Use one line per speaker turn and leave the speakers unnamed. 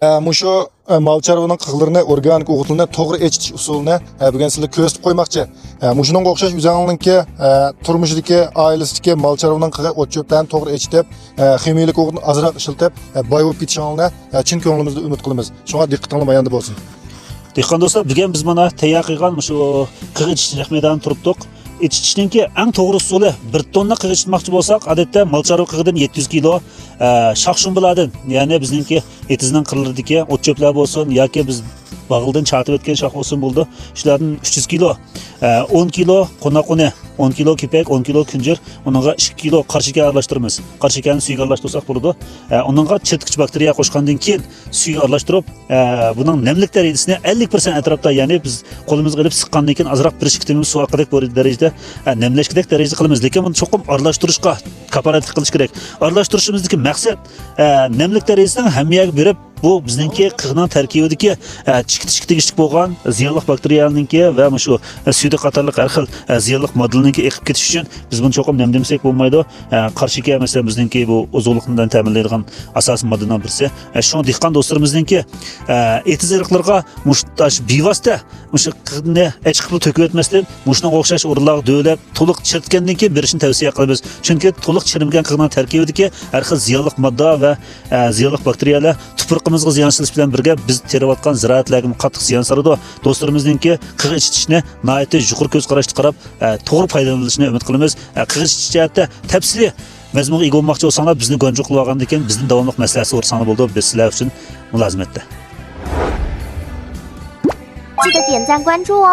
Mushu malcharovaning qig'larini organik o'g'itini to'g'ri echitish usulini bugun sizlarga ko'rsatib qo'ymoqchi. Mushuning o'xshash o'zingizning turmushidagi, oilasidagi malcharovaning qig'i o't cho'plarni to'g'ri echitib, ximiyalik o'g'itni ozroq ishlatib, boy bo'lib ketishingizni chin ko'nglimizda umid qilamiz. Shunga diqqatingiz bayonda bo'lsin.
Dehqon do'stlar, bugun biz mana tayyor qilgan shu qig'i echitish meydan turibdik. Echitishninki eng to'g'ri usuli 1 tonna qig'i echitmoqchi bo'lsak, odatda malcharov qig'idan 700 kilo shox-shumbulardan, ya'ni bizningki etizning qirlaridagi o't cho'plar bo'lsin yoki biz bag'ildan chartib o'tgan shox bo'lsin bo'ldi. Shulardan 300 kilo, 10 kilo qonaquni, 10 kilo kepak, 10 kilo kunjir, uningga 2 kilo qarshika aralashtiramiz. Qarshikani suyga aralashtirsak bo'ladi. Uningga chirtqich bakteriya qo'shgandan keyin suyga aralashtirib, buning namlik darajasini 50% atrofda, ya'ni biz qo'limizga ilib siqqandan keyin azroq bir ishkitimiz suv oqidek bir darajada namlashkidek darajada qilamiz. Lekin buni cho'qim aralashtirishga kaparatlik qilish kerak. Aralashtirishimizdagi maqsad namlik darajasini hammaga berib, bu bizningki qig'ning tarkibidagi chikitish tegishli bo'lgan ziyonli bakteriyalarningki va shu suyda qatorliq har xil ziyonli moddalarningki eqib ketish uchun biz buni cho'qim namdamasak bo'lmaydi. Qarshika masalan bizningki bu ozuqlikdan ta'minlaydigan asosiy moddalardan birisi. Shu dehqon do'stlarimizningki etiz irqlarga mushtash bevosita shu qig'ni chiqib to'kib o'tmasdan mushning o'xshash o'rinlarga davlat to'liq chirtgandan keyin berishni tavsiya qilamiz. Chunki to'liq chirimgan qig'ning tarkibidagi har xil ziyonli modda va ziyonli bakteriyalar tuproqimizga ziyon silish bilan birga biz terayotgan ziroatlarga qattiq ziyon soladi. Do'stlarimizninki qig'i echitishni nihoyatda yuqori ko'z qarashda qarab to'g'ri foydalanishni umid qilamiz. Qig'i echitish jihatda tafsili mazmunga ega bo'lmoqchi bo'lsanglar bizni go'njuk qilib olgandan keyin bizni davomli maslahat so'rasanglar bo'ldi. Biz sizlar uchun mulozimatda.
记得点赞关注哦。